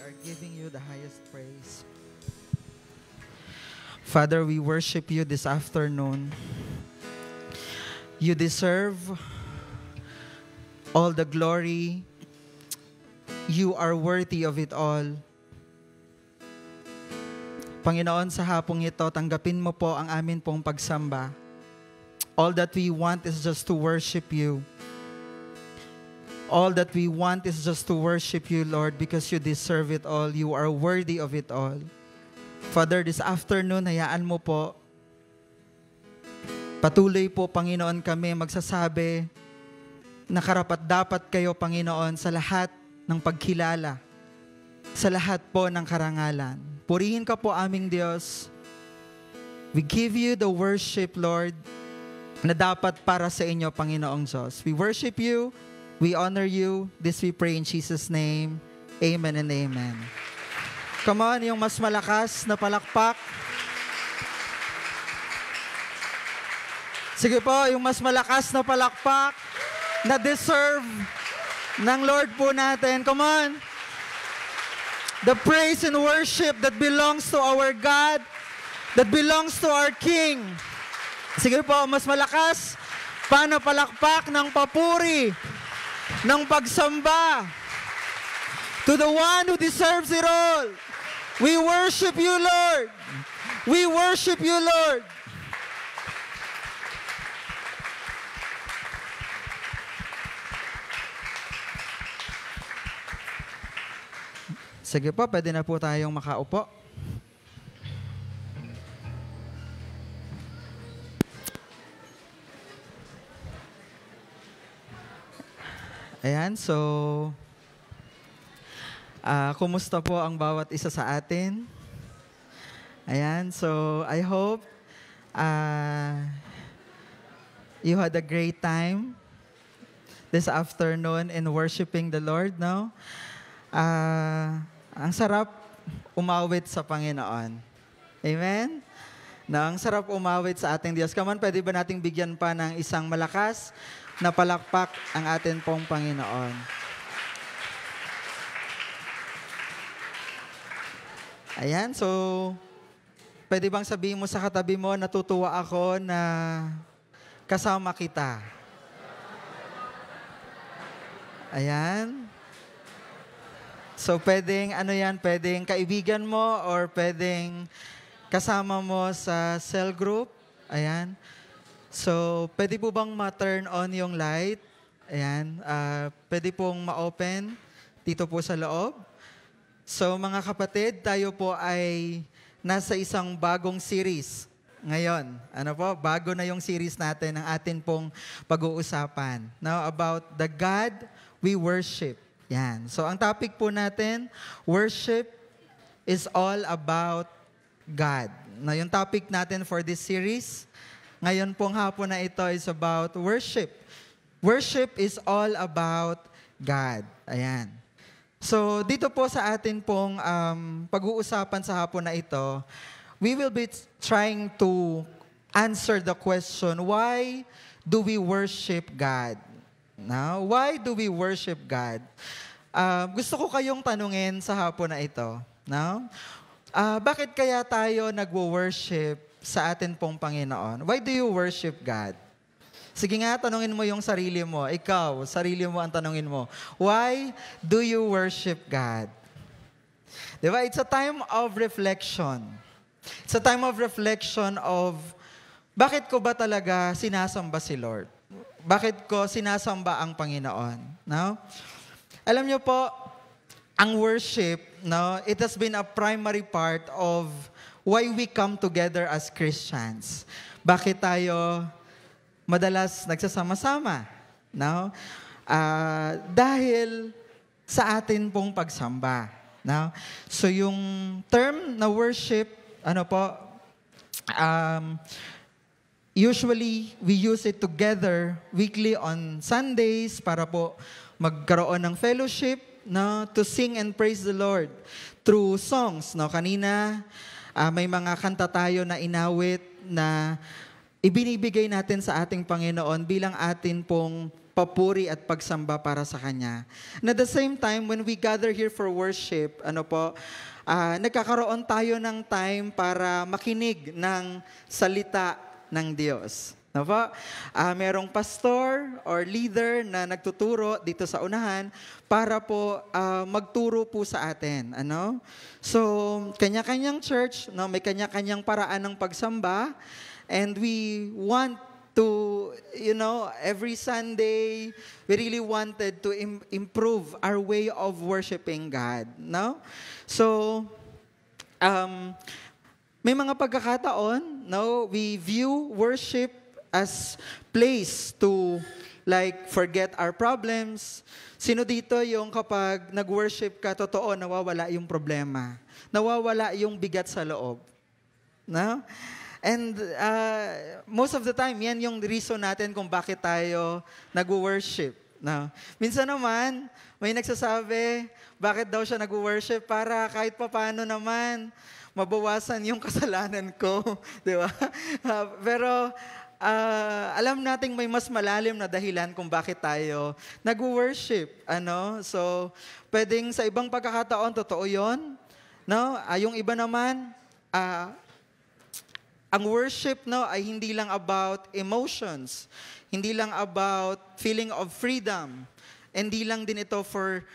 are giving you the highest praise. Father, we worship you this afternoon. You deserve all the glory. You are worthy of it all. Panginoon, sa hapong ito, tanggapin mo po ang amin pong pagsamba. All that we want is just to worship you. All that we want is just to worship you, Lord, because you deserve it all. You are worthy of it all. Father, this afternoon, hayaan mo po, patuloy po, Panginoon, kami magsasabi na karapat-dapat kayo, Panginoon, sa lahat ng pagkilala, sa lahat po ng karangalan. Purihin ka po aming Diyos. We give you the worship, Lord, na dapat para sa inyo, Panginoong Diyos. We worship you. We honor you. This we pray in Jesus' name. Amen and amen. Come on, yung mas malakas na palakpak. Sige po, yung mas malakas na palakpak na deserve ng Lord po natin. Come on. The praise and worship that belongs to our God, that belongs to our King. Sige po, mas malakas pa na palakpak ng papuri, ng pagsamba to the one who deserves it all. We worship you, Lord. We worship you, Lord. Sige po, pwede na po tayong makaupo. Ayan, so, kumusta po ang bawat isa sa atin? Ayan, so, I hope you had a great time this afternoon in worshiping the Lord, no? Ang sarap umawit sa Panginoon. Amen? No, ang sarap umawit sa ating Diyos. Come on, pwede ba nating bigyan pa ng isang malakas na palakpak ang atin pong Panginoon. Ayan, so, pwede bang sabihin mo sa katabi mo, natutuwa ako na kasama kita. Ayan. So, pwedeng, pwedeng kaibigan mo or pwedeng kasama mo sa cell group. Ayan. So, pwede po bang ma-turn on yung light? Ayan. Pwede pong ma-open dito po sa loob. So, mga kapatid, tayo po ay nasa isang bagong series ngayon. Ano po? Bago na yung series natin ng atin pong pag-uusapan. Now, about the God we worship. Yan. So, ang topic po natin, worship is all about God. Na yung topic natin for this series, ngayon pong hapon na ito is about worship. Worship is all about God. Ayan. So, dito po sa atin pong pag-uusapan sa hapon na ito, we will be trying to answer the question, why do we worship God? Now, why do we worship God? Gusto ko kayong tanungin sa hapon na ito. Now, bakit kaya tayo nagwo-worship sa atin pong Panginoon? Why do you worship God? Sige nga, tanungin mo yung sarili mo. Ikaw, sarili mo ang tanungin mo. Why do you worship God? Diba? It's a time of reflection. It's a time of reflection of bakit ko ba talaga sinasamba si Lord? Bakit ko sinasamba ang Panginoon? No? Alam niyo po, ang worship, no, it has been a primary part of why we come together as Christians. Bakit tayo madalas nagsasama-sama? No? Dahil sa atin pong pagsamba. No? So yung term na worship, usually, we use it together weekly on Sundays para po magkaroon ng fellowship, no, to sing and praise the Lord through songs. No? Kanina, may mga kanta tayo na inawit na ibinibigay natin sa ating Panginoon bilang atin pong papuri at pagsamba para sa Kanya. And at the same time, when we gather here for worship, nagkakaroon tayo ng time para makinig ng salita ng Diyos. No po? Merong pastor or leader na nagtuturo dito sa unahan para po magturo po sa atin. So, kanya-kanyang church, may kanya-kanyang paraan ng pagsamba, and we want to, every Sunday, we really wanted to improve our way of worshiping God. No? So, may mga pagkakataon, we view worship as place to forget our problems. Sino dito yung kapag nag-worship ka, totoo, nawawala yung problema. Nawawala yung bigat sa loob. No? And most of the time, yan yung reason natin kung bakit tayo nag-worship. No? Minsan naman, may nagsasabi, bakit daw siya nag-worship? Para kahit papaano naman, mabawasan yung kasalanan ko. Di ba? Pero, alam nating may mas malalim na dahilan kung bakit tayo nag-worship. So, pwedeng sa ibang pagkakataon, totoo yun. No? Yung iba naman, ang worship ay hindi lang about emotions. Hindi lang about feeling of freedom. Hindi lang din ito for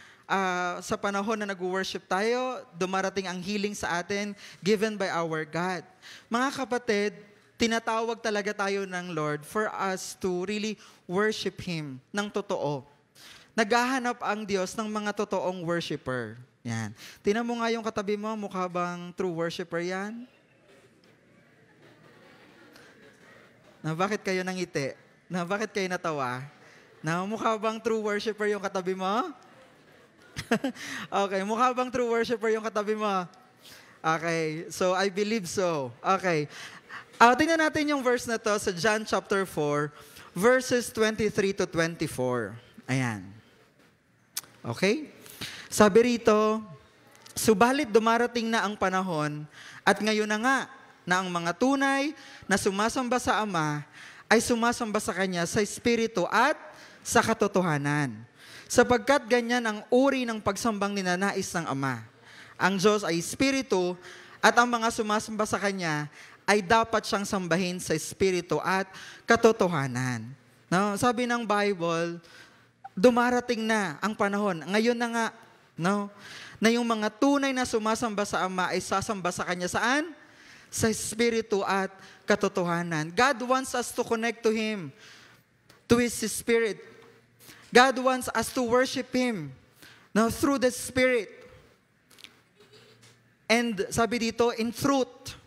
sa panahon na nag-worship tayo, dumarating ang healing sa atin given by our God. Mga kapatid, tinatawag talaga tayo ng Lord for us to really worship Him ng totoo. Naghahanap ang Diyos ng mga totoong worshiper. Yan. Tingnan mo nga yung katabi mo, mukha bang true worshiper yan? Bakit kayo nangiti? Bakit kayo natawa? Mukha bang true worshiper yung katabi mo? Okay, mukha bang true worshiper yung katabi mo? Okay, so I believe so. Okay. Tingnan natin yung verse na to sa John chapter 4, verses 23 to 24. Ayan. Okay? Sabi rito, subalit dumarating na ang panahon at ngayon na nga na ang mga tunay na sumasamba sa Ama ay sumasamba sa Kanya sa Espiritu at sa katotohanan. Sapagkat ganyan ang uri ng pagsambang ninanais ng Ama. Ang Diyos ay Espiritu at ang mga sumasamba sa Kanya ay dapat siyang sambahin sa Espiritu at katotohanan. No? Sabi ng Bible, dumarating na ang panahon. Ngayon na nga, na yung mga tunay na sumasamba sa Ama ay sasamba sa Kanya saan? Sa Espiritu at katotohanan. God wants us to connect to Him, to His Spirit. God wants us to worship Him through the Spirit. And sabi dito, in truth.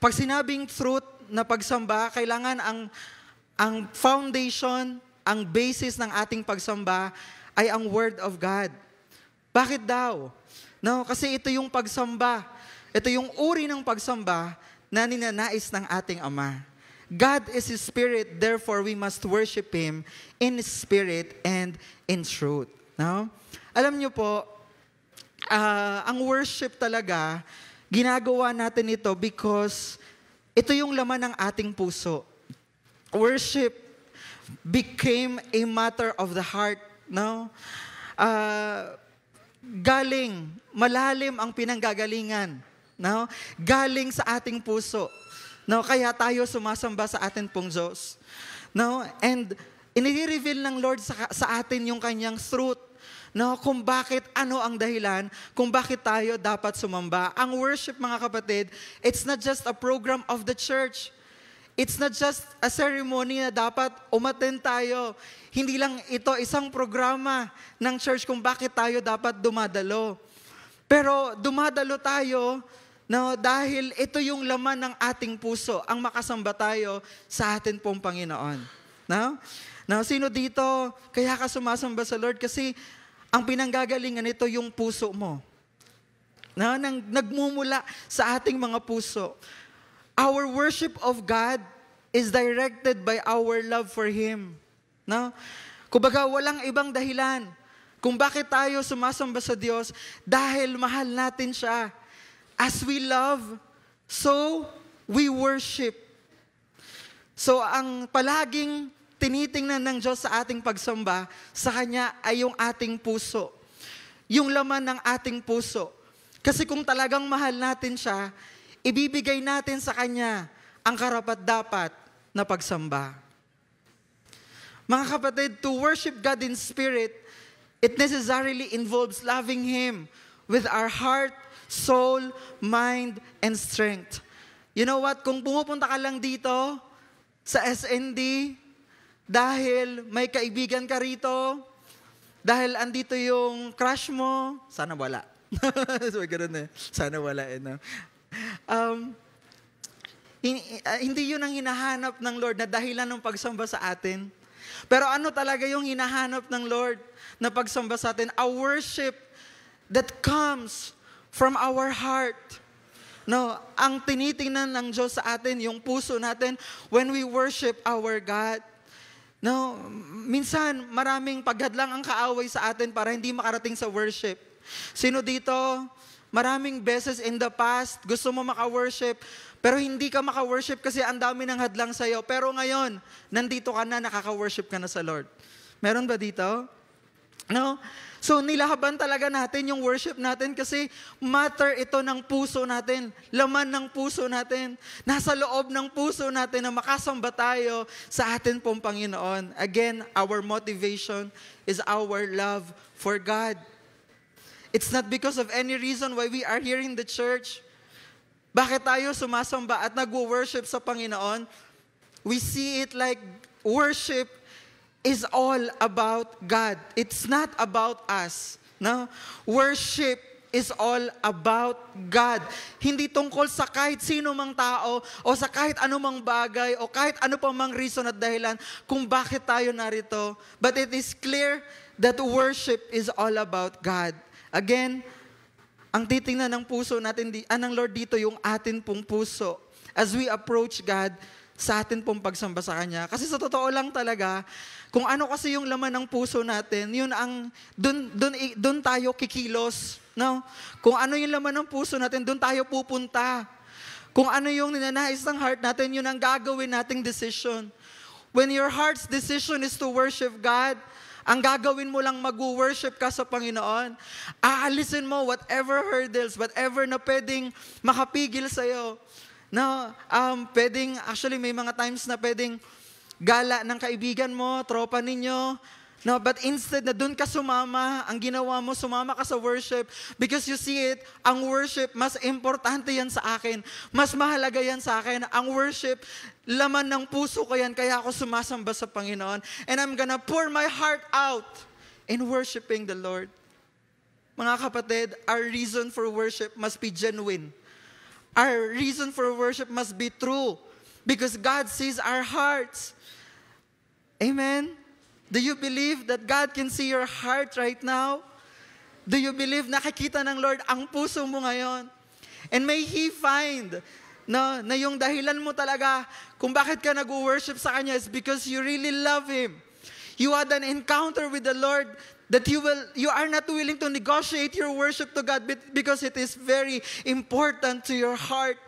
Pag sinabing truth na pagsamba, kailangan ang foundation, ang basis ng ating pagsamba ay ang Word of God. Bakit daw? Kasi ito yung pagsamba. Ito yung uri ng pagsamba na ninanais ng ating Ama. God is His Spirit, therefore we must worship Him in Spirit and in truth. Alam niyo po, ang worship talaga, ginagawa natin ito because ito yung laman ng ating puso. Worship became a matter of the heart. Malalim ang pinanggagalingan. Galing sa ating puso. Kaya tayo sumasamba sa atin pong Diyos. And inire-reveal ng Lord sa atin yung Kanyang truth. Kung bakit, ano ang dahilan, kung bakit tayo dapat sumamba. Ang worship, mga kapatid, it's not just a program of the church. It's not just a ceremony na dapat umattend tayo. Hindi lang ito isang programa ng church kung bakit tayo dapat dumadalo. Pero dumadalo tayo dahil ito yung laman ng ating puso, ang makasamba tayo sa atin pong Panginoon. Sino dito, kaya ka sumasamba sa Lord? Kasi ang pinanggagalingan nito yung puso mo. Nagmumula sa ating mga puso. Our worship of God is directed by our love for Him. Kumbaga, walang ibang dahilan kung bakit tayo sumasamba sa Diyos dahil mahal natin siya. As we love, so we worship. So ang palaging tinitingnan ng Diyos sa ating pagsamba sa Kanya ay yung ating puso. Yung laman ng ating puso. Kasi kung talagang mahal natin siya, ibibigay natin sa Kanya ang karapat-dapat na pagsamba. Mga kapatid, to worship God in spirit, it necessarily involves loving Him with our heart, soul, mind, and strength. You know what? Kung pumupunta ka lang dito sa SND, dahil may kaibigan ka rito, dahil andito yung crush mo, sana wala. So, ganoon eh. Sana wala eh. No? Hindi yun ang hinahanap ng Lord na dahilan ng pagsamba sa atin. Pero ano talaga yung hinahanap ng Lord na pagsamba sa atin? A worship that comes from our heart. No, ang tinitingnan ng Diyos sa atin, yung puso natin, when we worship our God. No, minsan maraming paghadlang ang kaaway sa atin para hindi makarating sa worship. Sino dito, maraming beses in the past, gusto mo maka-worship, pero hindi ka maka-worship kasi ang dami ng hadlang sa'yo. Pero ngayon, nandito ka na, nakaka-worship ka na sa Lord. Meron ba dito? No? So, nilahaban talaga natin yung worship natin kasi matter ito ng puso natin. Laman ng puso natin. Nasa loob ng puso natin na makasamba tayo sa atin pong Panginoon. Again, our motivation is our love for God. It's not because of any reason why we are here in the church. Bakit tayo sumasamba at nag-worship sa Panginoon? We see it like worship is all about God. It's not about us. No? Worship is all about God. Hindi tungkol sa kahit sino mang tao o sa kahit anumang bagay o kahit ano pa mang reason at dahilan kung bakit tayo narito. But it is clear that worship is all about God. Again, ang titingnan ng puso natin, ng Lord dito yung atin pong puso as we approach God sa atin pong pagsamba sa Kanya. Kasi sa totoo lang talaga, kung ano kasi yung laman ng puso natin, yun ang, dun tayo kikilos. No? Kung ano yung laman ng puso natin, dun tayo pupunta. Kung ano yung ninanais ng heart natin, yun ang gagawin nating decision. When your heart's decision is to worship God, ang gagawin mo lang mag-worship ka sa Panginoon, aalisin mo whatever hurdles, whatever na pwedeng makapigil sa'yo. No, pwedeng, actually may mga times na pwedeng gala ng kaibigan mo, tropa ninyo, no, but instead na dun ka sumama, ang ginawa mo, sumama ka sa worship because you see it, ang worship, mas importante yan sa akin. Mas mahalaga yan sa akin. Ang worship, laman ng puso ko yan, kaya ako sumasamba sa Panginoon. And I'm gonna pour my heart out in worshiping the Lord. Mga kapatid, our reason for worship must be genuine. Our reason for worship must be true because God sees our hearts. Amen? Do you believe that God can see your heart right now? Do you believe nakikita ng Lord ang puso mo ngayon? And may He find na yung dahilan mo talaga kung bakit ka nag-worship sa Kanya is because you really love Him. You had an encounter with the Lord that you are not willing to negotiate your worship to God because it is very important to your heart.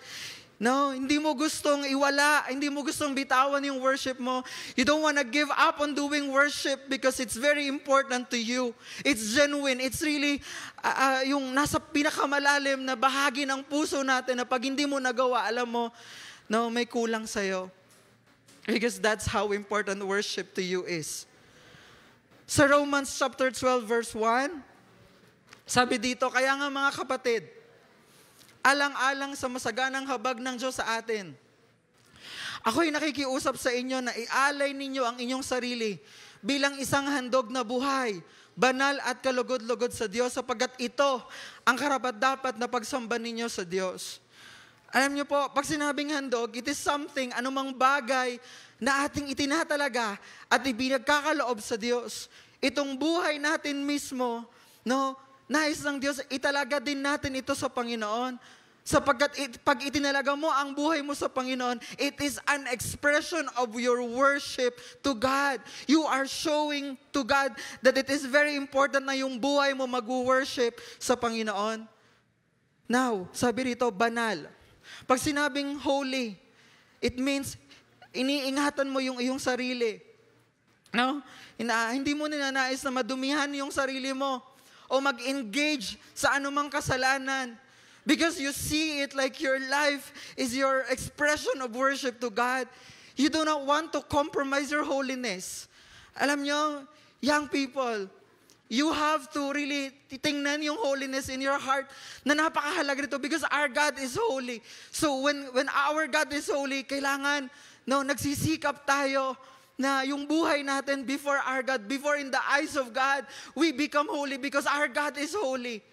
No, hindi mo gustong iwala, hindi mo gustong bitawan yung worship mo. You don't want to give up on doing worship because it's very important to you. It's genuine. It's really yung nasa pinakamalalim na bahagi ng puso natin na pag hindi mo nagawa, alam mo, no, may kulang sa'yo. Because that's how important worship to you is. Sa Romans chapter 12 verse 1, sabi dito, kaya nga mga kapatid, alang-alang sa masaganang habag ng Diyos sa atin, ako'y nakikiusap sa inyo na ialay ninyo ang inyong sarili bilang isang handog na buhay, banal at kalugod-lugod sa Diyos sapagkat ito ang karapat-dapat na pagsamba ninyo sa Diyos. Alam niyo po, pag sinabing handog, it is something, anumang bagay na ating itinatalaga at ibinagkakaloob sa Diyos. Itong buhay natin mismo, no, nais ng Diyos, italaga din natin ito sa Panginoon. Sapagkat pag itinalaga mo ang buhay mo sa Panginoon, it is an expression of your worship to God. You are showing to God that it is very important na yung buhay mo mag-worship sa Panginoon. Now, sabi rito, banal. Pag sinabing holy, it means iniingatan mo yung iyong sarili. No? Hindi mo ninanais na madumihan yung sarili mo o mag-engage sa anumang kasalanan. Because you see it like your life is your expression of worship to God. You do not want to compromise your holiness. Alam nyo, young people, you have to really tingnan yung holiness in your heart na napakahalaga nito because our God is holy. So when our God is holy, kailangan nagsisikap tayo na yung buhay natin before our God, before in the eyes of God, we become holy because our God is holy.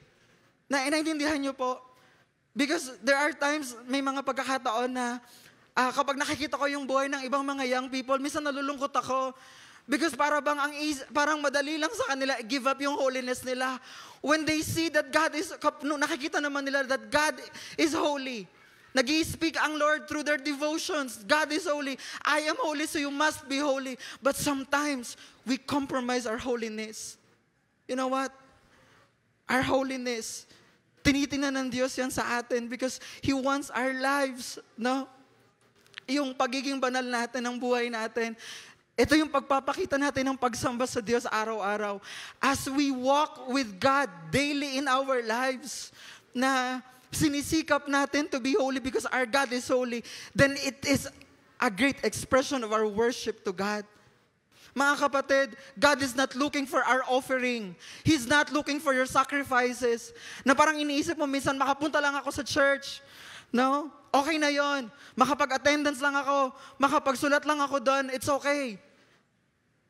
Naintindihan niyo po? Because there are times, may mga pagkakataon na kapag nakikita ko yung buhay ng ibang mga young people, minsan nalulungkot ako. Because parang madali lang sa kanila give up yung holiness nila. When they see that God is, nakikita naman nila that God is holy. Nag-i-speak ang Lord through their devotions. God is holy. I am holy, so you must be holy. But sometimes, we compromise our holiness. You know what? Our holiness, tinitingnan ng Diyos yan sa atin because He wants our lives, no? Yung pagiging banal natin, ng buhay natin. Ito yung pagpapakita natin ng pagsamba sa Diyos araw-araw. As we walk with God daily in our lives, na sinisikap natin to be holy because our God is holy, then it is a great expression of our worship to God. Mga kapatid, God is not looking for our offering. He's not looking for your sacrifices. Na parang iniisip mo, minsan makapunta lang ako sa church. No? Okay na yon. Makapag-attendance lang ako. Makapagsulat lang ako doon. It's okay.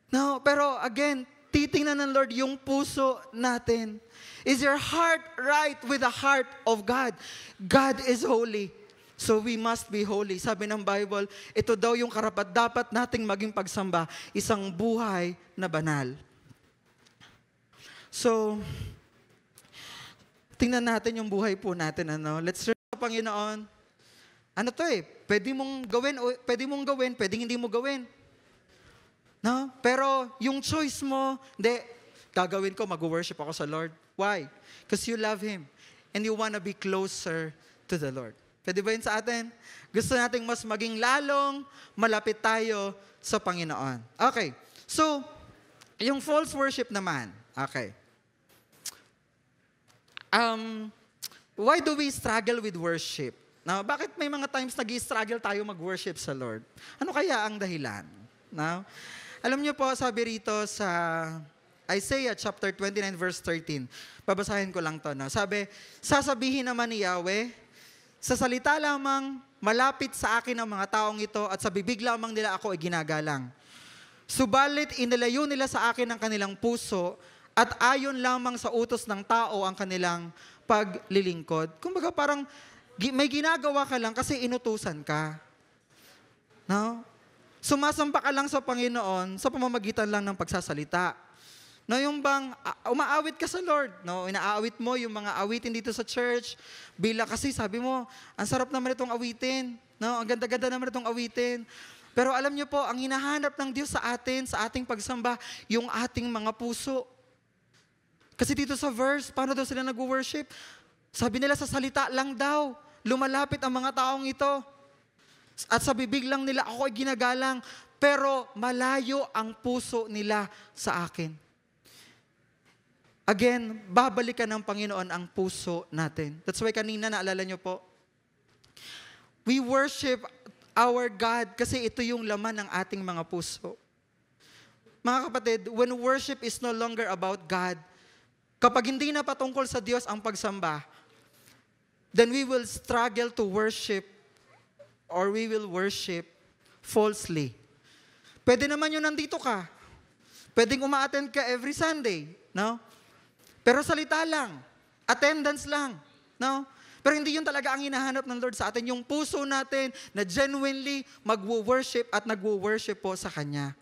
No? Pero again, titingnan ng Lord yung puso natin. Is your heart right with the heart of God? God is holy. So we must be holy. Sabi ng Bible, ito daw yung karapat-dapat nating maging pagsamba, isang buhay na banal. So, tingnan natin yung buhay po natin. Let's turn sa Panginoon. Ano to pwede mong gawin, pwedeng hindi mo gawin. No? Pero yung choice mo, gagawin ko, mag-worship ako sa Lord. Why? Because you love Him and you want to be closer to the Lord. Pwede ba yun sa atin? Gusto nating mas maging lalong malapit tayo sa Panginoon. Okay. So, yung false worship naman. Okay. Why do we struggle with worship? Now, bakit may mga times nag-i-struggle tayo mag-worship sa Lord? Ano kaya ang dahilan? Now, alam niyo po, sabi rito sa Isaiah chapter 29 verse 13. Babasahin ko lang to. Sabi, sasabihin naman ni Yahweh, sa salita lamang malapit sa akin ang mga taong ito at sa bibig lamang nila ako ay ginagalang. Subalit inilayo nila sa akin ang kanilang puso at ayon lamang sa utos ng tao ang kanilang paglilingkod. Kumbaga parang may ginagawa ka lang kasi inutusan ka. No? Sumasamba ka lang sa Panginoon sa pamamagitan lang ng pagsasalita. No, yung bang umaawit ka sa Lord, no, inaawit mo yung mga awitin dito sa church, kasi sabi mo, ang sarap naman itong awitin, no, ang ganda-ganda naman itong awitin. Pero alam niyo po, ang hinahanap ng Diyos sa atin, sa ating pagsamba, yung ating mga puso. Kasi dito sa verse, paano daw sila nag-worship? Sabi nila sa salita lang daw, lumalapit ang mga taong ito. At sa bibig lang nila, ako ay ginagalang, pero malayo ang puso nila sa akin. Again, babalikan ng Panginoon ang puso natin. That's why kanina naalala nyo po, we worship our God kasi ito yung laman ng ating mga puso. Mga kapatid, when worship is no longer about God, kapag hindi na patungkol sa Diyos ang pagsamba, then we will struggle to worship or we will worship falsely. Pwede naman yun nandito ka. Pwedeng uma-attend ka every Sunday, no? Pero salita lang, attendance lang, no? Pero hindi yun talaga ang hinahanap ng Lord sa atin, yung puso natin na genuinely magwo-worship at nagwo-worship po sa Kanya.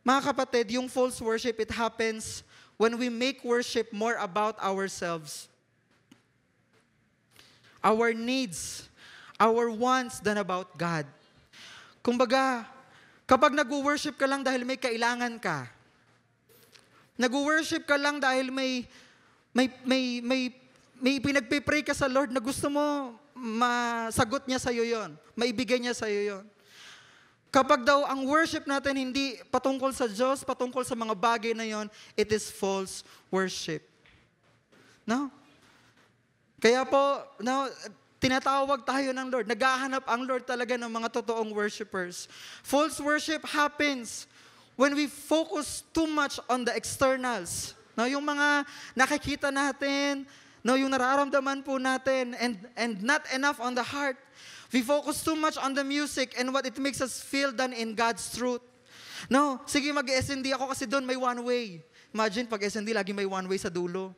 Mga kapatid, yung false worship, it happens when we make worship more about ourselves, our needs, our wants than about God. Kumbaga, kapag nagwo-worship ka lang dahil may kailangan ka, nag-worship ka lang dahil may pinagpipray ka sa Lord na gusto mo masagot niya sa'yo yon, maibigay niya sa'yo yon. Kapag daw ang worship natin hindi patungkol sa Diyos, patungkol sa mga bagay na yon, it is false worship. No? Kaya po, no, tinatawag tayo ng Lord. Naghahanap ang Lord talaga ng mga totoong worshipers. False worship happens when we focus too much on the externals. No, yung mga nakikita natin, no, yung nararamdaman po natin, and not enough on the heart. We focus too much on the music and what it makes us feel than in God's truth. No, sige mag-SND ako kasi doon may one way. Imagine pag SND lagi may one way sa dulo.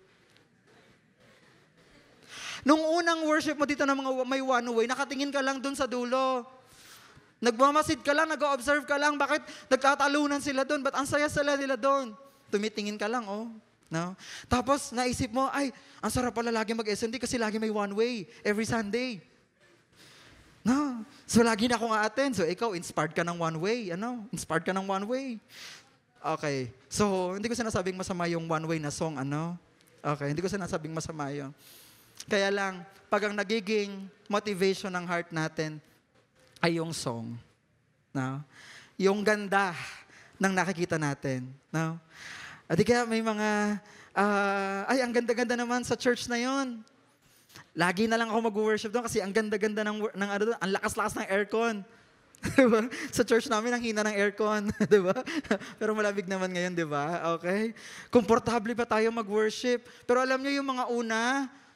Nung unang worship mo dito ng mga may one way, nakatingin ka lang doon sa dulo. Nagmamasid ka lang, nag-observe ka lang, bakit nagtatalunan sila doon? Ba't ang saya-saya nila doon? Tumitingin ka lang, oh. No? Tapos naisip mo, ay, ang sarap pala lagi mag-SND kasi lagi may one way every Sunday. No. So, lagi na akong a-attend. So, ikaw, inspired ka ng one way. Ano? Inspired ka ng one way. Okay. So, hindi ko sinasabing masama yung one way na song. Ano? Okay. Hindi ko sinasabing masama yun. Kaya lang, pag ang nagiging motivation ng heart natin ay yung song. No? Yung ganda ng nakikita natin. No? At kaya may mga, ay, ang ganda-ganda naman sa church na yon. Lagi na lang ako mag-worship doon kasi ang ganda-ganda ng ano doon, ang lakas-lakas ng aircon. Diba? Sa church namin, ang hina ng aircon. Diba? Pero malamig naman ngayon, diba? Okay? Komportable pa tayo mag-worship. Pero alam niyo yung mga una,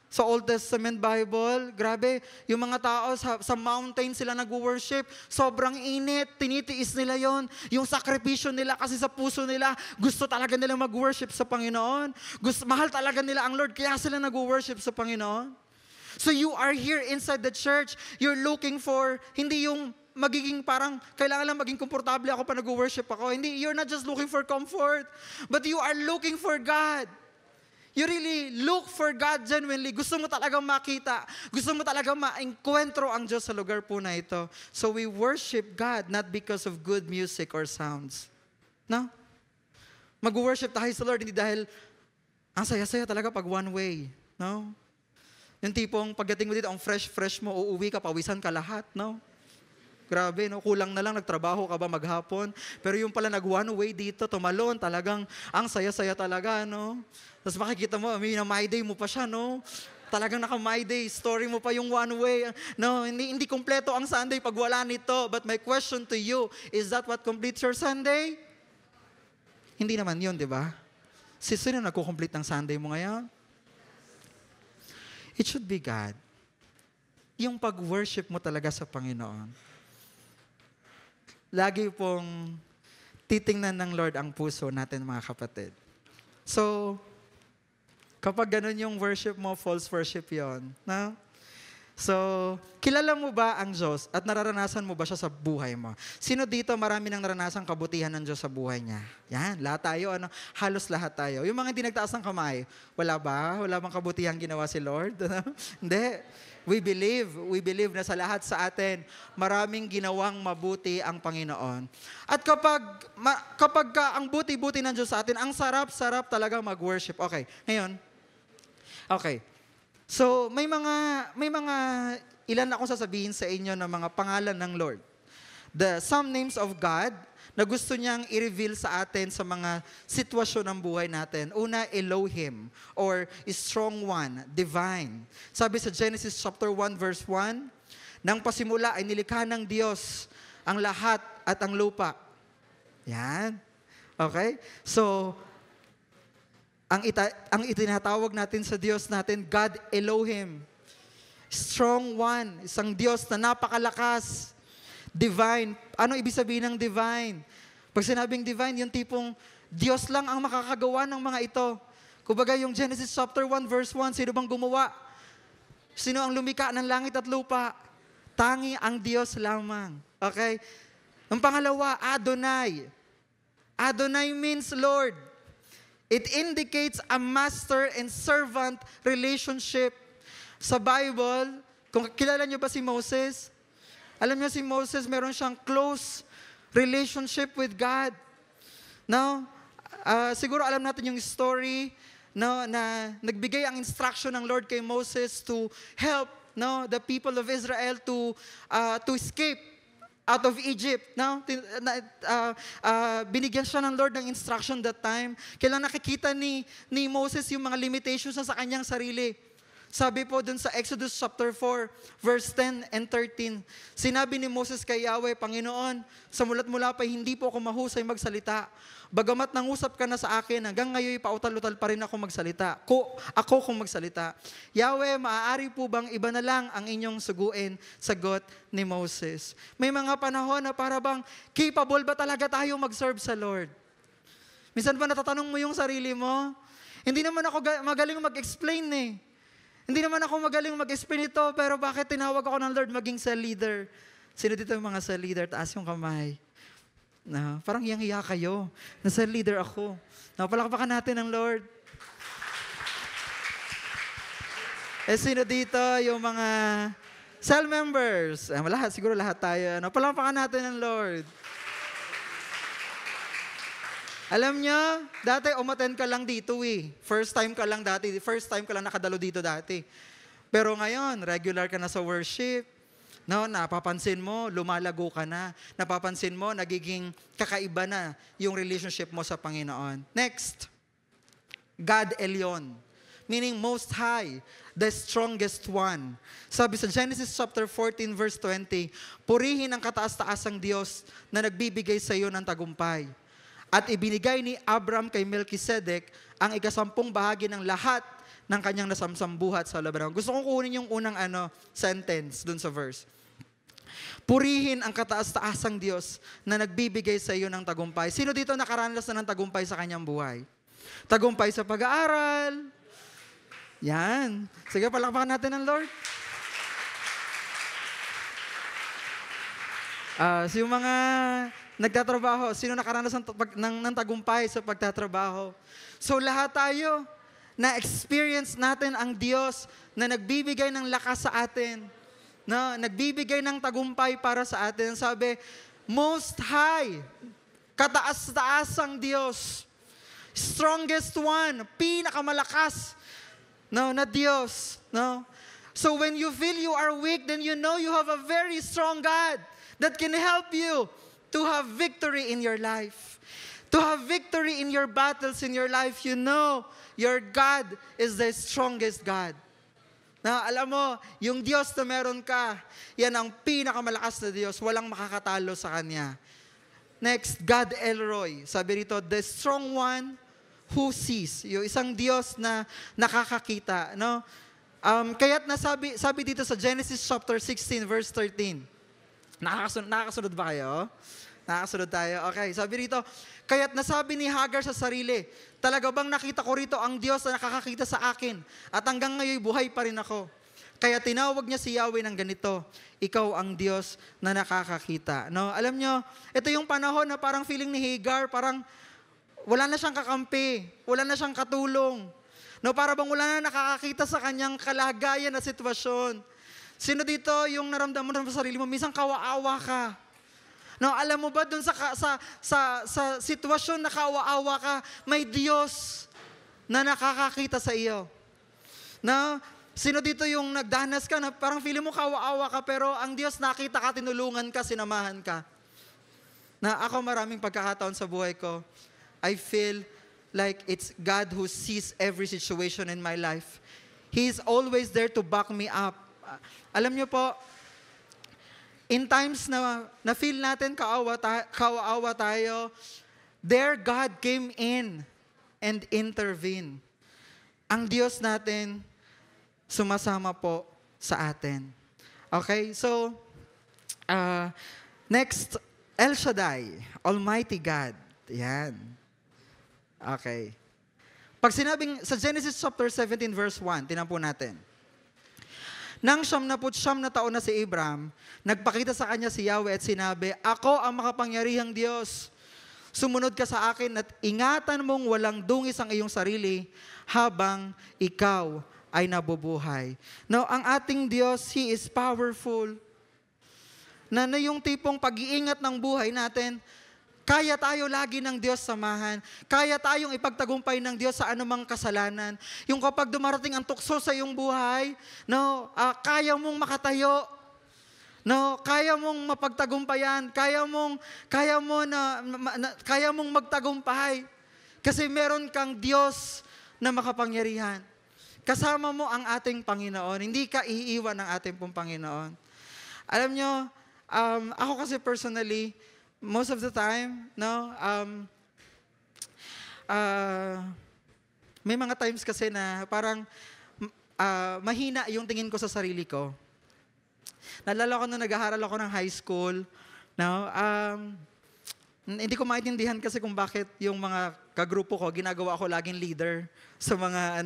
sa Old Testament Bible, grabe, yung mga tao sa mountain sila nag-worship, sobrang init, tinitiis nila yon. Yung sakripisyo nila kasi sa puso nila, gusto talaga nila mag-worship sa Panginoon. Mahal talaga nila ang Lord, kaya sila nag-worship sa Panginoon. So you are here inside the church, you're looking for, hindi yung magiging parang, kailangan lang maging komportable ako pa nag-worship ako. Hindi, you're not just looking for comfort, but you are looking for God. You really look for God genuinely. Gusto mo talagang makita. Gusto mo talagang ma-enkwentro ang Diyos sa lugar po na ito. So we worship God not because of good music or sounds. No? Mag-worship tayo sa Lord hindi dahil ang saya-saya talaga pag one way. No? Yung tipong pagdating mo dito, ang fresh mo, uuwi ka, pawisan ka lahat. No? Grabe, no? Kulang na lang, nagtrabaho ka ba maghapon. Pero yung pala nag-one way dito, tumalon, talagang ang saya-saya talaga, no? Tapos makikita mo, my day mo pa siya, no? Talagang naka-my day, story mo pa yung one way. No, hindi kompleto ang Sunday pag wala nito. But my question to you, is that what completes your Sunday? Hindi naman yun, di ba? Sino nagko-complete ng Sunday mo ngayon? It should be God. Yung pag-worship mo talaga sa Panginoon. Lagi pong titingnan ng Lord ang puso natin, mga kapatid. So, kapag ganun yung worship mo, false worship yon, no? So, kilala mo ba ang Diyos at nararanasan mo ba siya sa buhay mo? Sino dito marami nang naranasang kabutihan ng Diyos sa buhay niya? Yan, lahat tayo, ano? Halos lahat tayo. Yung mga hindi nagtaas ng kamay, wala ba? Wala bang kabutihan ginawa si Lord? Hindi. We believe na sa lahat sa atin, maraming ginawang mabuti ang Panginoon. At kapag ang buti-buti ng Diyos sa atin, ang sarap-sarap talaga mag-worship. Okay, ngayon, okay. So, may mga ilan akong sasabihin sa inyo ng mga pangalan ng Lord. Some names of God na gusto niyang i-reveal sa atin sa mga sitwasyon ng buhay natin. Una, Elohim, or Strong One, Divine. Sabi sa Genesis chapter 1, verse 1, nang pasimula ay nilikha ng Diyos ang lahat at ang lupa. Yan. Okay? So, ang itinatawag natin sa Diyos natin, God Elohim. Strong One, isang Diyos na napakalakas. Divine. Ano ibig sabihin ng divine? Pag sinabing divine, yung tipong Diyos lang ang makakagawa ng mga ito. Kumbaga yung Genesis chapter 1 verse 1, sino bang gumawa? Sino ang lumikha ng langit at lupa? Tangi ang Diyos lamang. Okay? Ang pangalawa, Adonai. Adonai means Lord. It indicates a master and servant relationship. Sa Bible, kung kilala niyo ba si Moses? Alam niyo si Moses, meron siyang close relationship with God. No? Siguro alam natin yung story, no, na nagbigay ang instruction ng Lord kay Moses to help, no, the people of Israel to escape out of Egypt. No? Binigyan siya ng Lord ng instruction that time. Kailan nakikita ni Moses yung mga limitations sa kanyang sarili. Sabi po dun sa Exodus chapter 4, verse 10 and 13, sinabi ni Moses kay Yahweh, Panginoon, sa mulat mula pa hindi po ako mahusay magsalita. Bagamat nangusap ka na sa akin, hanggang ngayon pautal-utal pa rin ako magsalita. Ako kung magsalita. Yahweh, maaari po bang iba na lang ang inyong suguin? Sagot ni Moses. May mga panahon na para bang capable ba talaga tayo mag-serve sa Lord? Minsan ba natatanong mo yung sarili mo? Hindi naman ako magaling mag-explain eh. Hindi naman ako magaling mag-explain ito, pero bakit tinawag ako ng Lord maging cell leader? Sino dito yung mga cell leader? Taas yung kamay. Na, parang hiyang-hiya kayo. Na cell leader ako. Napalakpakan natin ng Lord. Sino dito yung mga cell members? Siguro lahat tayo. Napalakpakan natin ng Lord. Alam nyo, dati umattend ka lang dito eh. First time ka lang nakadalo dito dati. Pero ngayon, regular ka na sa worship. No, napapansin mo, lumalago ka na. Napapansin mo, nagiging kakaiba na yung relationship mo sa Panginoon. Next, God Elyon. Meaning most high, the strongest one. Sabi sa Genesis chapter 14 verse 20, purihin ang kataas-taasang Diyos na nagbibigay sa iyo ng tagumpay. At ibinigay ni Abram kay Melchizedek ang 10 bahagi ng lahat ng kanyang nasamsam buhat sa Lebanon. Gusto kong kunin yung unang sentence dun sa verse. Purihin ang kataas-taasang Diyos na nagbibigay sa iyo ng tagumpay. Sino dito nakaranas na ng tagumpay sa kanyang buhay? Tagumpay sa pag-aaral. Yan. Sige, palakpakan natin ng Lord. Yung mga nagtatrabaho, sino nakaranas ng tagumpay sa pagtatrabaho? So lahat tayo, na-experience natin ang Diyos na nagbibigay ng lakas sa atin, na nagbibigay ng tagumpay para sa atin. Sabi, most high, kataas-taasang Diyos, strongest one, pinakamalakas na Diyos. No? So when you feel you are weak, then you know you have a very strong God that can help you to have victory in your life. To have victory in your battles in your life, you know your God is the strongest God. Na alam mo, yung Diyos na meron ka, yan ang pinakamalakas na Diyos. Walang makakatalo sa Kanya. Next, God Elroy. Sabi rito, the strong one who sees. Yung isang Diyos na nakakakita. No? Kaya't sabi dito sa Genesis chapter 16 verse 13. Nakakasunod ba kayo? Nakakasunod tayo? Okay, sabi rito, kaya't nasabi ni Hagar sa sarili, talaga bang nakita ko rito ang Diyos na nakakakita sa akin at hanggang ngayon buhay pa rin ako. Kaya tinawag niya si Yahweh ng ganito, ikaw ang Diyos na nakakakita. No, alam nyo, ito yung panahon na parang feeling ni Hagar, parang wala na siyang kakampi, wala na siyang katulong. No, para bang wala na nakakakita sa kanyang kalagayan na sitwasyon. Sino dito yung naramdaman mo sa sarili mo, minsan kawa-awa ka. No, alam mo ba dun sa sitwasyon na kawa-awa ka, may Diyos na nakakakita sa iyo. No? Sino dito yung nagdanas ka na parang feeling mo kawa-awa ka, pero ang Diyos nakita ka, tinulungan ka, sinamahan ka. Na ako maraming pagkakataon sa buhay ko, I feel like it's God who sees every situation in my life. He is always there to back me up. Alam niyo po, in times na feel natin kaawa tayo, there God came in and intervened. Ang Diyos natin, sumasama po sa atin. Okay, so, next, El Shaddai, Almighty God. Yan. Okay. Pag sinabing, sa Genesis chapter 17 verse 1, tinan po natin. Nang 99 na taon na si Abram, nagpakita sa kanya si Yahweh at sinabi, ako ang makapangyarihang Diyos. Sumunod ka sa akin at ingatan mong walang dungis ang iyong sarili habang ikaw ay nabubuhay. Now, ang ating Diyos, He is powerful. Na yung tipong pag-iingat ng buhay natin, kaya tayo lagi ng Diyos samahan. Kaya tayong ipagtagumpay ng Diyos sa anumang kasalanan. Yung kapag dumarating ang tukso sa iyong buhay, kaya mong makatayo. No, kaya mong mapagtagumpayan, kaya mong magtagumpay kasi meron kang Diyos na makapangyarihan. Kasama mo ang ating Panginoon. Hindi ka iiwan ng ating pong Panginoon. Alam nyo, ako kasi personally, most of the time, no, may mga times kasi na parang mahina yung tingin ko sa sarili ko. Naalala ko nung nag-aaral ako ng high school, no, hindi ko maintindihan kasi kung bakit yung mga kagrupo ko, ginagawa ko laging leader sa mga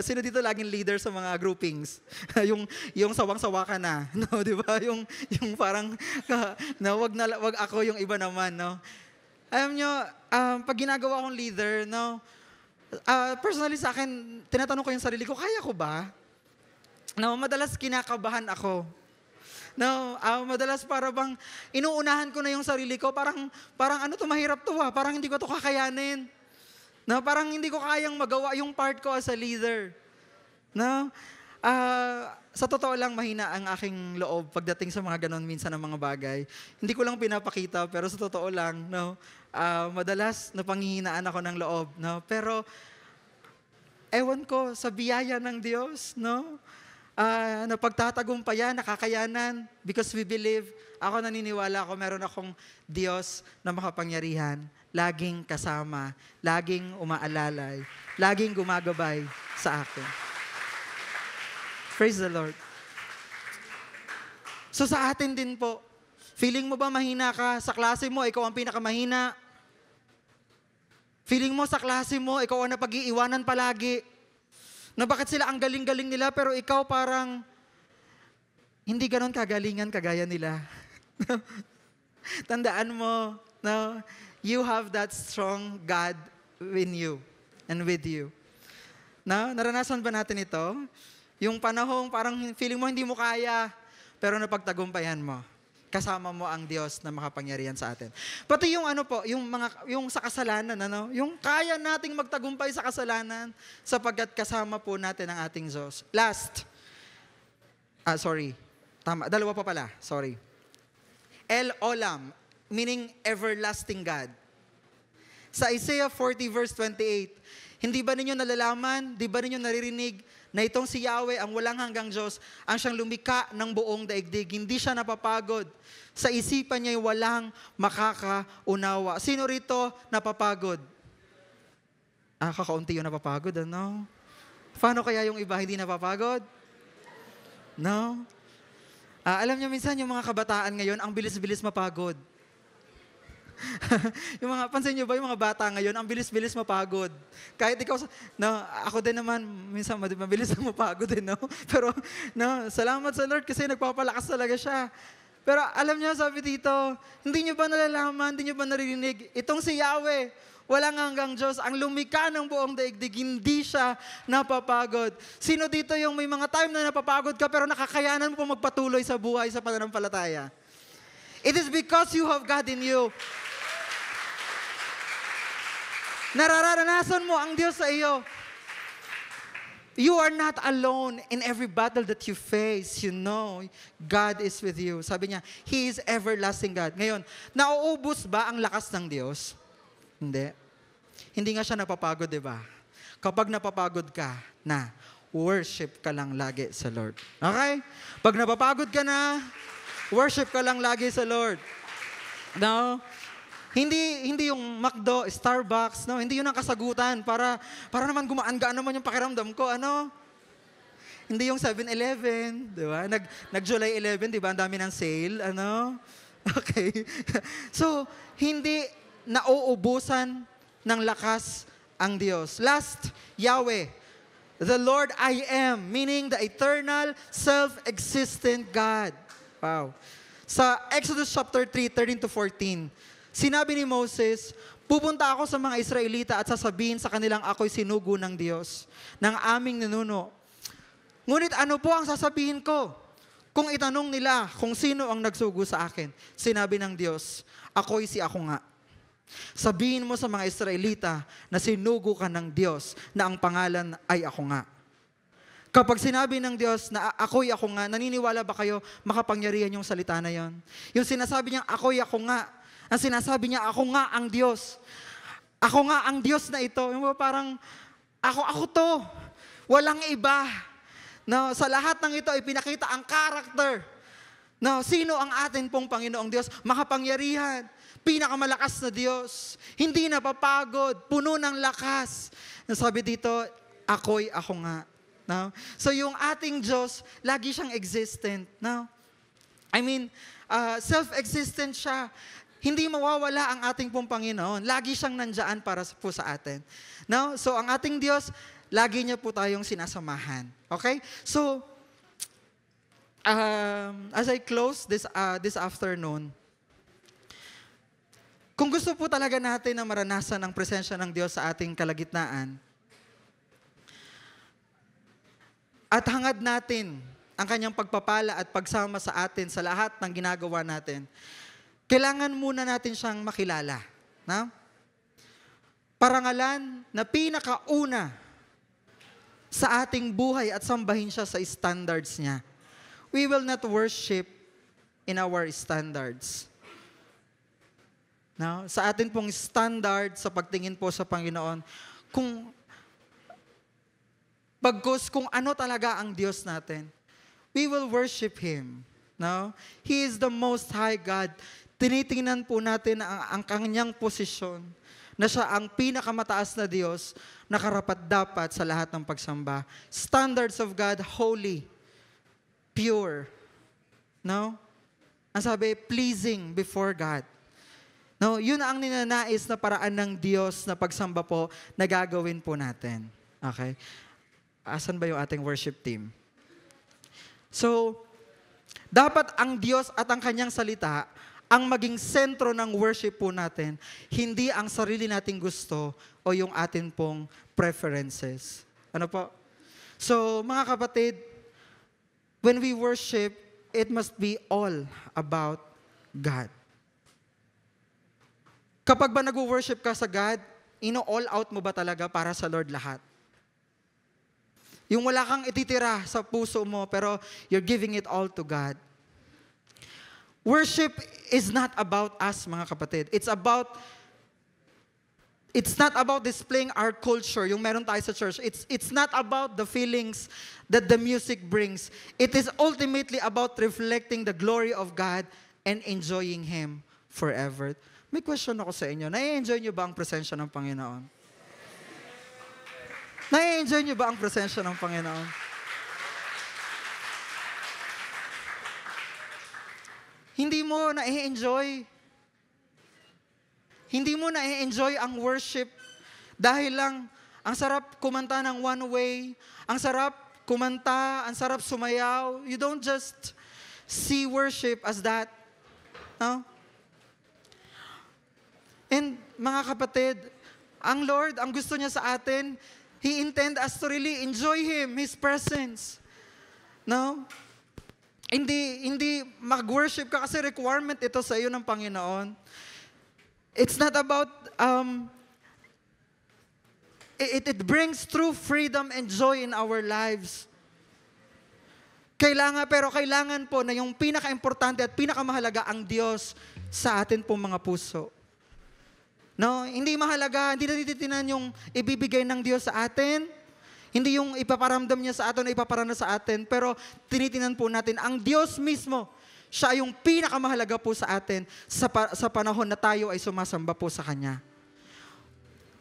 sino dito laging leader sa mga groupings? yung sawang-sawa ka na, no, 'di ba? Yung parang wag ako yung iba naman, no. Alam nyo, pag ginagawa akong leader, no, personally sa akin, tinatanong ko yung sarili ko, kaya ko ba? No, madalas kinakabahan ako. No, madalas para bang inuunahan ko na yung sarili ko, parang ano to, mahirap to parang hindi ko to kakayanin. No, parang hindi ko kayang magawa yung part ko as a leader. No? Sa totoo lang, mahina ang aking loob pagdating sa mga ganon minsan ng mga bagay. Hindi ko lang pinapakita, pero sa totoo lang, no, madalas napanghihinaan ako ng loob. No? Pero, ewan ko, sa biyaya ng Diyos, no, na pagtatagumpayan, nakakayanan, because we believe, ako naniniwala ako, meron akong Diyos na makapangyarihan, laging kasama, laging umaalalay, laging gumagabay sa akin. Praise the Lord. So sa atin din po, feeling mo ba mahina ka? Sa klase mo, ikaw ang pinakamahina. Feeling mo sa klase mo, ikaw ang napag-iiwanan palagi. Na bakit sila ang galing-galing nila, pero ikaw parang hindi ganon kagalingan kagaya nila. Tandaan mo, no, you have that strong God in you and with you. No, naranasan ba natin ito? Yung panahong parang feeling mo hindi mo kaya, pero napagtagumpayan mo. Kasama mo ang Diyos na makapangyarihan sa atin. Pati yung yung sa kasalanan, yung kaya nating magtagumpay sa kasalanan sapagkat kasama po natin ang ating Diyos. Last. Tama, dalawa pa pala. Sorry. El Olam, meaning everlasting God. Sa Isaiah 40 verse 28, hindi ba ninyo nalalaman, di ba ninyo naririnig na itong si Yahweh, ang walang hanggang Diyos, ang siyang lumikha ng buong daigdig. Hindi siya napapagod. Sa isipan niya'y walang makakaunawa. Sino rito napapagod? Kakaunti yung napapagod, ano? Paano kaya yung iba hindi napapagod? No? Alam niyo, minsan yung mga kabataan ngayon, ang bilis-bilis mapagod. Pansin niyo ba yung mga bata ngayon, ang bilis-bilis mapagod. Kahit ikaw, ako din naman, minsan mabilis na mapagod din, no? Pero, salamat sa Lord kasi nagpapalakas talaga siya. Pero alam niyo, sabi dito, hindi niyo ba nalalaman, hindi niyo ba naririnig, itong si Yahweh, walang hanggang Diyos, ang lumikha ng buong daigdig, hindi siya napapagod. Sino dito yung may mga time na napapagod ka, pero nakakayanan mo pa magpatuloy sa buhay sa pananampalataya? It is because you have God in you. Nararanasan mo ang Diyos sa iyo. You are not alone in every battle that you face. You know, God is with you. Sabi niya, He is everlasting God. Ngayon, nauubos ba ang lakas ng Diyos? Hindi. Hindi nga siya napapagod, di ba? Kapag napapagod ka na, worship ka lang lagi sa Lord. Okay? Pag napapagod ka na, worship ka lang lagi sa Lord. No? Hindi yung McDo, Starbucks, no? Hindi yun ang kasagutan para naman gumaan-gaan naman yung pakiramdam ko, ano? Hindi yung 7-Eleven, di ba? Nag-July 11, di ba? Ang dami ng sale, ano? Okay. So, hindi nauubusan ng lakas ang Diyos. Last, Yahweh. The Lord I am, meaning the eternal, self-existent God. Wow. Sa Exodus chapter 3, 13-14, sinabi ni Moses, pupunta ako sa mga Israelita at sasabihin sa kanilang ako'y sinugo ng Diyos, ng aming ninuno. Ngunit ano po ang sasabihin ko? Kung itanong nila kung sino ang nagsugo sa akin, sinabi ng Diyos, ako'y si ako nga. Sabihin mo sa mga Israelita na sinugo ka ng Diyos na ang pangalan ay ako nga. Kapag sinabi ng Diyos na ako'y ako nga, naniniwala ba kayo makapangyarihan yung salita na yon? Yung sinasabi niya, ako'y ako nga. Ang sinasabi niya, ako nga ang Diyos. Ako nga ang Diyos na ito. Yung parang, ako to. Walang iba. No, sa lahat ng ito, ipinakita ang character. No, sino ang atin pong Panginoong Diyos? Makapangyarihan. Pinakamalakas na Diyos. Hindi napapagod. Puno ng lakas. Sabi dito, ako'y ako nga. No? So yung ating Diyos, lagi siyang existent. No? I mean, self-existent siya. Hindi mawawala ang ating pong Panginoon. Lagi siyang nandyan para po sa atin. No? So ang ating Diyos, lagi niya po tayong sinasamahan. Okay? So, as I close this afternoon, kung gusto po talaga natin na maranasan ang presensya ng Diyos sa ating kalagitnaan, at hangad natin ang kanyang pagpapala at pagsama sa atin sa lahat ng ginagawa natin, kailangan muna natin siyang makilala. Na? Parangalan na pinakauna sa ating buhay at sambahin siya sa standards niya. We will not worship in our standards. No? Sa atin pong standard sa pagtingin po sa Panginoon, kung ano talaga ang Diyos natin, we will worship Him. No? He is the Most High God. Tinitingnan po natin ang kanyang posisyon na siya ang pinakamataas na Diyos na karapat-dapat sa lahat ng pagsamba. Standards of God, holy, pure. No? Ang sabi, pleasing before God. No? Yun ang ninanais na paraan ng Diyos na pagsamba po na gagawin po natin. Okay? Asan ba yung ating worship team? So, dapat ang Diyos at ang kanyang salita ang maging sentro ng worship po natin, hindi ang sarili nating gusto o yung atin pong preferences. Ano po? So, mga kapatid, when we worship, it must be all about God. Kapag ba nag-worship ka sa God, all out mo ba talaga para sa Lord lahat? Yung wala kang ititira sa puso mo, pero you're giving it all to God. Worship is not about us, mga kapatid. It's not about displaying our culture, yung meron tayo sa church. It's not about the feelings that the music brings. It is ultimately about reflecting the glory of God and enjoying Him forever. May question ako sa inyo. Nai-enjoy niyo ba ang presensya ng Panginoon? Nai-enjoy niyo ba ang presensya ng Panginoon? Hindi mo nai-enjoy. Hindi mo nai-enjoy ang worship dahil lang ang sarap kumanta ng one way, ang sarap kumanta, ang sarap sumayaw. You don't just see worship as that. No? And mga kapatid, ang Lord, ang gusto niya sa atin, He intend us to really enjoy Him, His presence. No? Hindi mag-worship ka kasi requirement ito sa iyo ng Panginoon. It's not about, it brings true freedom and joy in our lives. Kailangan po na yung pinaka-importante at pinakamahalaga ang Diyos sa atin pong mga puso. No, hindi mahalaga, hindi natitinan yung ibibigay ng Diyos sa atin. Hindi yung ipaparamdam niya sa atin o ipaparana sa atin. Pero tinitinan po natin, ang Diyos mismo, siya yung pinakamahalaga po sa atin sa panahon na tayo ay sumasamba po sa Kanya.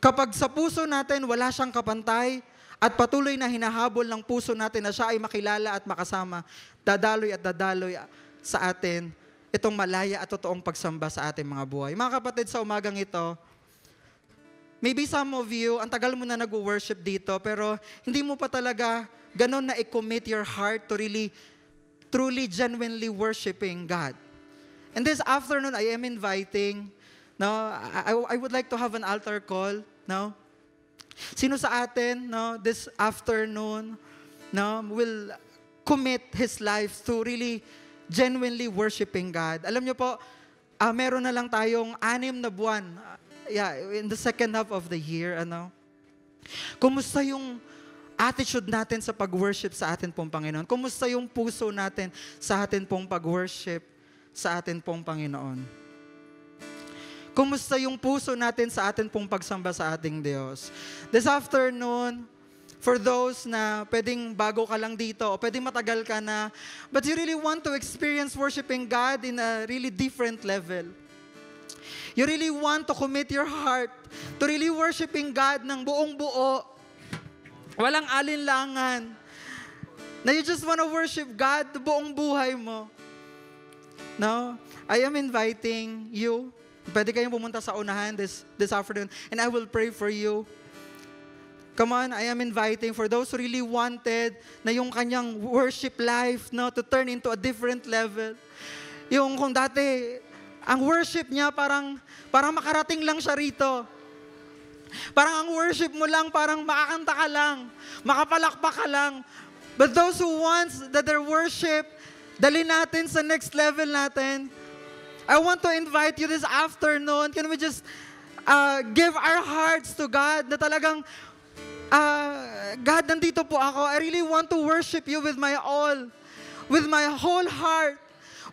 Kapag sa puso natin wala siyang kapantay at patuloy na hinahabol ng puso natin na siya ay makilala at makasama, dadaloy sa atin itong malaya at totoong pagsamba sa ating mga buhay. Mga kapatid, sa umagang ito, maybe some of you, ang tagal mo na nag-worship dito, pero hindi mo pa talaga ganun na i-commit your heart to really, truly, genuinely worshiping God. And this afternoon, I am inviting, no, I would like to have an altar call, no? Sino sa atin, no, this afternoon, no, will commit his life to really genuinely worshiping God. Alam niyo po, meron na lang tayong 6 na buwan, in the second half of the year, Kumusta yung attitude natin sa pag-worship sa atin pong Panginoon? Kumusta yung puso natin sa atin pong pag-worship sa atin pong Panginoon? Kumusta yung puso natin sa atin pong pagsamba sa ating Diyos? This afternoon, for those na pwedeng bago ka lang dito o pwedeng matagal ka na, but you really want to experience worshiping God in a really different level. You really want to commit your heart to really worshiping God ng buong buo. Walang alinlangan. Na you just want to worship God buong buhay mo. No? I am inviting you. Pwede kayong pumunta sa unahan this afternoon and I will pray for you. Come on, I am inviting for those who really wanted na yung kanyang worship life, no, to turn into a different level. Yung kung dati, ang worship niya parang makarating lang siya rito. Parang ang worship mo lang, parang makakanta ka lang, makapalakpak ka lang. But those who want that their worship, dali natin sa next level natin. I want to invite you this afternoon. Can we just give our hearts to God na talagang, God, nandito po ako. I really want to worship you with my all, with my whole heart,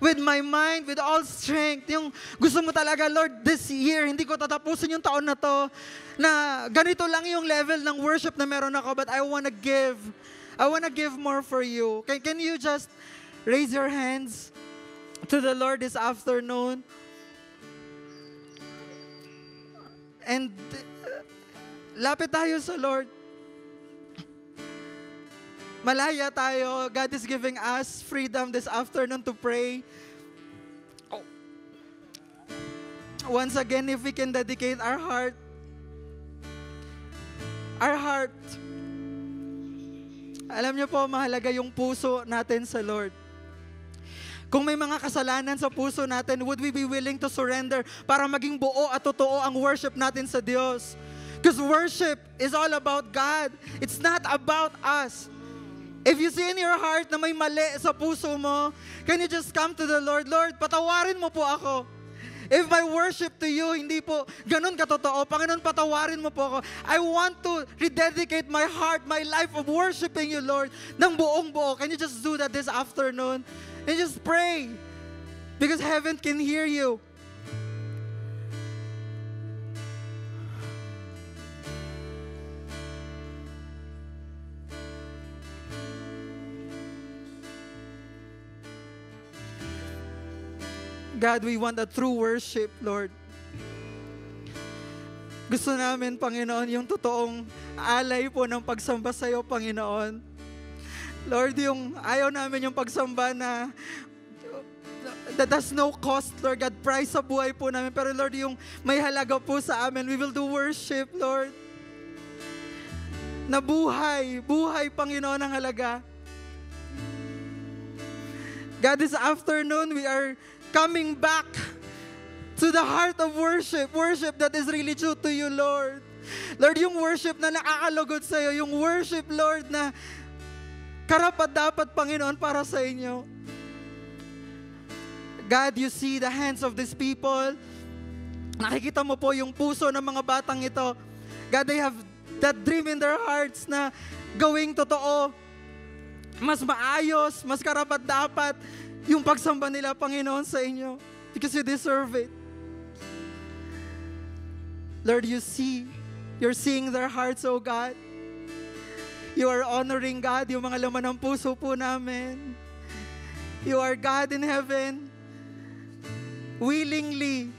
with my mind, with all strength. Yung gusto mo talaga, Lord, this year, hindi ko tatapusin yung taon na to, na ganito lang yung level ng worship na meron ako, but I want to give more for you. Can you just raise your hands to the Lord this afternoon? And lapit tayo sa Lord. Malaya tayo. God is giving us freedom this afternoon to pray. Once again, if we can dedicate our heart. Alam niyo po, mahalaga yung puso natin sa Lord. Kung may mga kasalanan sa puso natin, would we be willing to surrender para maging buo at totoo ang worship natin sa Diyos? Because worship is all about God. It's not about us. If you see in your heart na may mali sa puso mo, can you just come to the Lord? Lord, patawarin mo po ako. If my worship to you, hindi po ganun katotoo, Panginoon, patawarin mo po ako. I want to rededicate my heart, my life of worshiping you, Lord, ng buong buo. Can you just do that this afternoon? And just pray. Because heaven can hear you. God, we want a true worship, Lord. Gusto namin, Panginoon, yung totoong alay po ng pagsamba sa iyo, Panginoon. Lord, yung ayaw namin yung pagsamba na that has no cost, Lord God, price sa buhay po namin. Pero Lord, yung may halaga po sa amin, we will do worship, Lord. Na buhay, Panginoon, ang halaga. God, this afternoon, we are coming back to the heart of worship that is really true to you, Lord. Lord, yung worship na nakakalugod sa iyo, yung worship, Lord, na karapat-dapat, Panginoon, para sa inyo. God, you see the hands of these people. Nakikita mo po yung puso ng mga batang ito. God, they have that dream in their hearts na gawing totoo, mas maayos, mas karapat-dapat yung pagsamba nila, Panginoon, sa inyo. Because you deserve it. Lord, you're seeing their hearts, oh God. You are honoring, God, yung mga laman ng puso po namin. You are God in heaven. Willingly,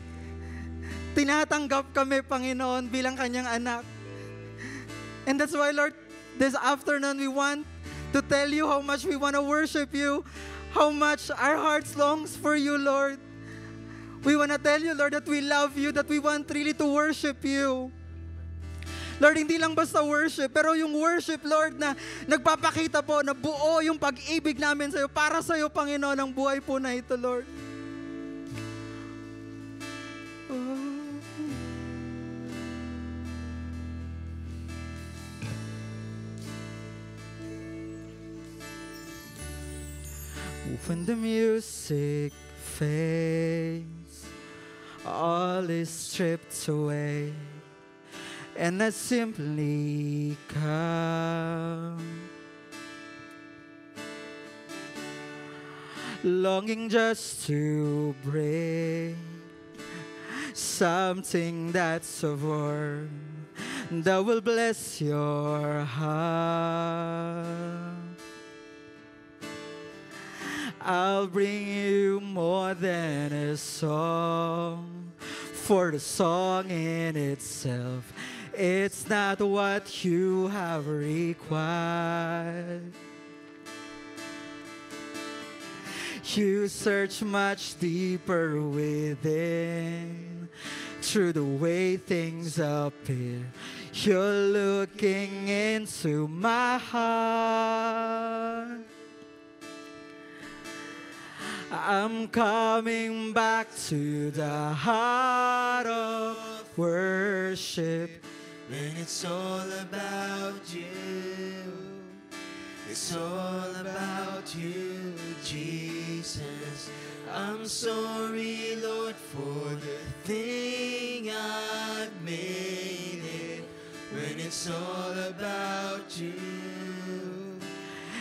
tinatanggap kami, Panginoon, bilang kanyang anak. And that's why, Lord, this afternoon, we want to tell you how much we want to worship you, how much our hearts longs for you, Lord. We want to tell you, Lord, that we love you, that we want really to worship you. Lord, hindi lang basta worship, pero yung worship, Lord, na nagpapakita po na buo yung pag-ibig namin sa iyo, para sa iyo, Panginoon, ang buhay po na ito, Lord. When the music fades, all is stripped away, and I simply come, longing just to bring something that's of worth that will bless your heart. I'll bring you more than a song, for the song in itself, it's not what you have required. You search much deeper within, through the way things appear. You're looking into my heart. I'm coming back to the heart of worship, when it's all about you. It's all about you, Jesus. I'm sorry, Lord, for the thing I've made it. When it's all about you.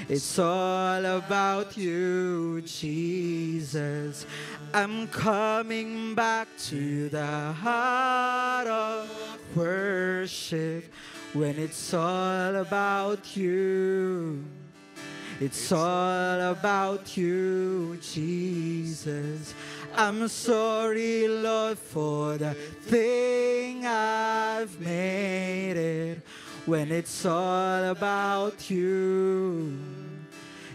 It's all about you, Jesus. I'm coming back to the heart of worship, when it's all about you. It's all about you, Jesus. I'm sorry, Lord, for the thing I've made it, when it's all about you.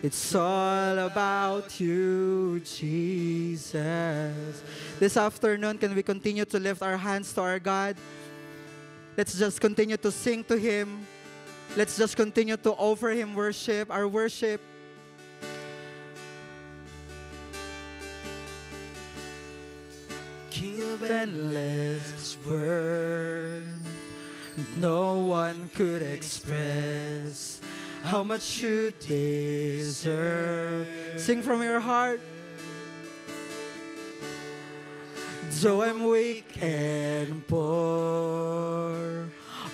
It's all about you, Jesus. This afternoon, can we continue to lift our hands to our God? Let's just continue to sing to Him. Let's just continue to offer Him worship, our worship. King of Endless word, no one could express how much you deserve. Sing from your heart. Though I'm weak and poor,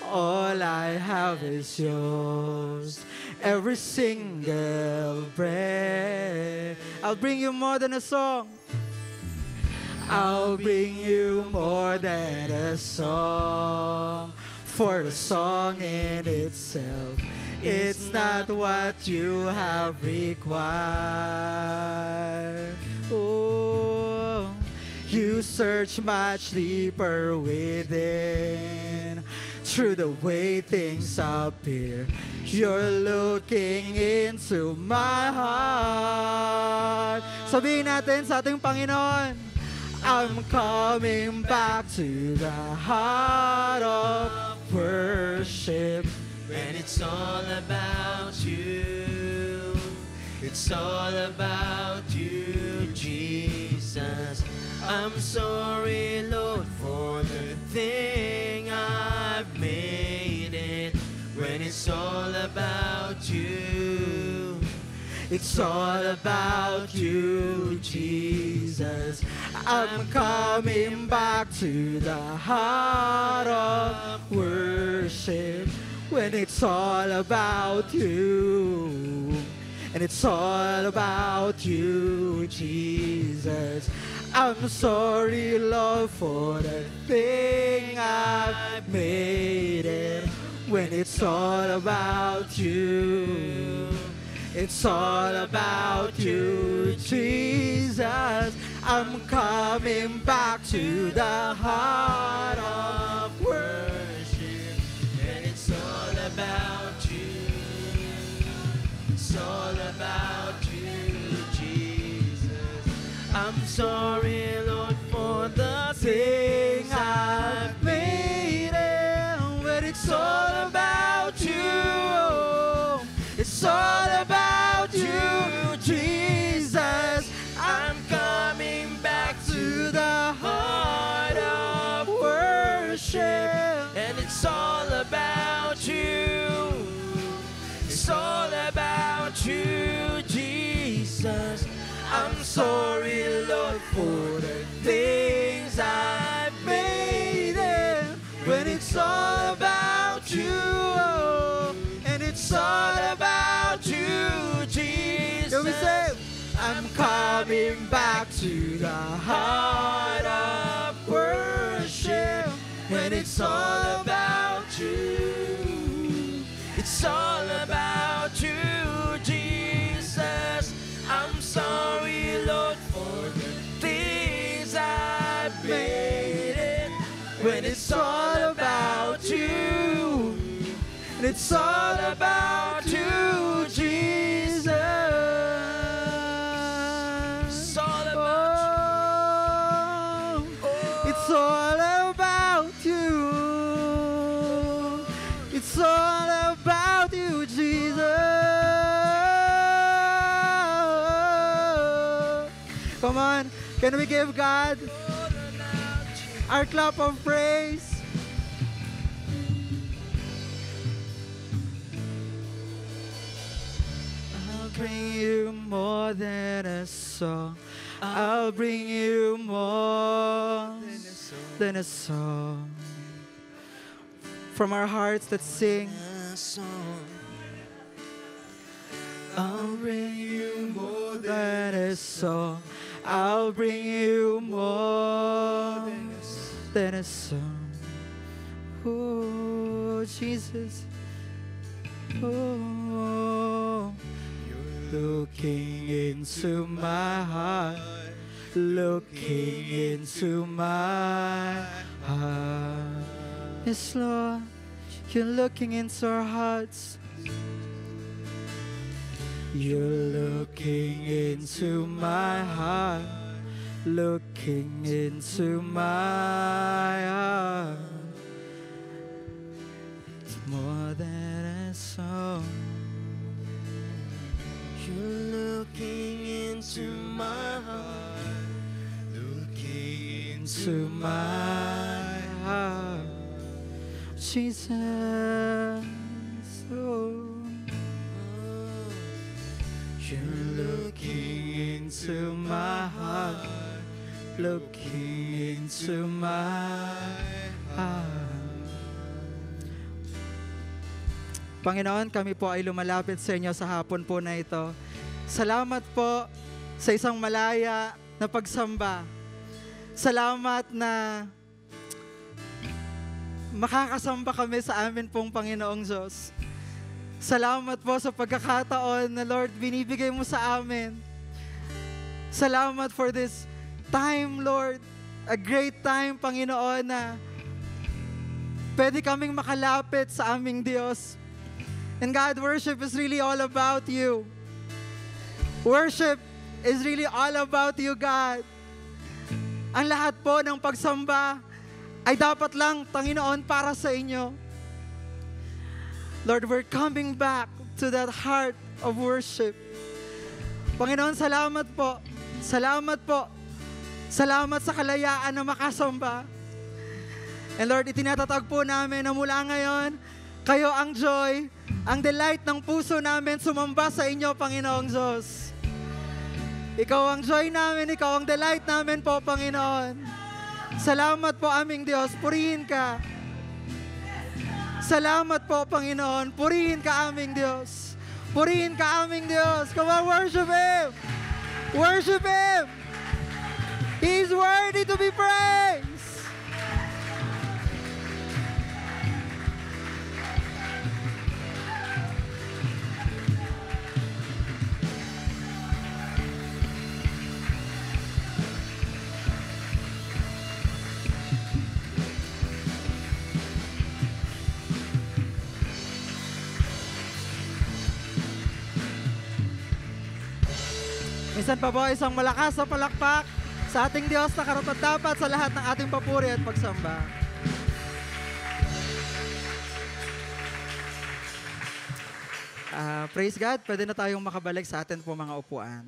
all I have is yours. Every single breath. I'll bring you more than a song. I'll bring you more than a song, for the song in itself, it's not what you have required. Oh, you search much deeper within, through the way things appear. You're looking into my heart. Sabihin natin sa ating Panginoon, I'm coming back to the heart of worship, when it's all about you. It's all about you, Jesus. I'm sorry, Lord, for the thing I've made it, when it's all about you. It's all about you, Jesus. I'm coming back to the heart of worship, when it's all about you. And it's all about you, Jesus. I'm sorry, Lord, for the thing I've made it, when it's all about you. It's all about you, Jesus. I'm coming back to the heart of worship, and it's all about you. It's all about you, Jesus. I'm sorry, Lord, for the thing I've made it, when it's all about you. It's all about you, Jesus. I'm coming back to the heart of worship, and it's all about you. It's all about you, Jesus. I'm sorry, Lord, for the things I've made it, when it's all about back to the heart of worship. When it's all about you, it's all about you, Jesus. I'm sorry, Lord, for the things I've made it. When it's all about you, and it's all about you, Jesus. It's all about you. It's all about you. It's all about you, Jesus. Come on, can we give God our clap of praise? I'll bring you more than a song. I'll bring you more than a song. From our hearts, let's sing. I'll bring you more than a song. I'll bring you more than a song. Oh, Jesus. Oh, looking into my heart, looking into my heart. Yes, Lord, you're looking into our hearts. You're looking into my heart, looking into my heart. It's more than a song. You're looking into my heart, looking into my heart, Jesus. Oh. You're looking into my heart, looking into my heart. Panginoon, kami po ay lumalapit sa inyo sa hapon po na ito. Salamat po sa isang malaya na pagsamba. Salamat na makakasamba kami sa amin pong Panginoong Diyos. Salamat po sa pagkakataon na Lord, binibigay mo sa amin. Salamat for this time, Lord. A great time, Panginoon, na pwede kaming makalapit sa aming Diyos. And God, worship is really all about you. Worship is really all about you, God. Ang lahat po ng pagsamba ay dapat lang, Panginoon, para sa inyo. Lord, we're coming back to that heart of worship. Panginoon, salamat po. Salamat po. Salamat sa kalayaan na makasamba. And Lord, itinatatag po namin na mula ngayon, kayo ang joy, ang delight ng puso namin sumamba sa inyo, Panginoong Diyos. Ikaw ang joy namin, ikaw ang delight namin po, Panginoon. Salamat po aming Diyos, purihin ka. Salamat po, Panginoon. Purihin ka aming Diyos. Purihin ka aming Diyos. Come on, worship Him. Worship Him. He's worthy to be praised. Minsan pa po isang malakas na palakpak sa ating Diyos na karapat-dapat sa lahat ng ating papuri at pagsamba. Praise God, pwede na tayong makabalik sa atin po mga upuan.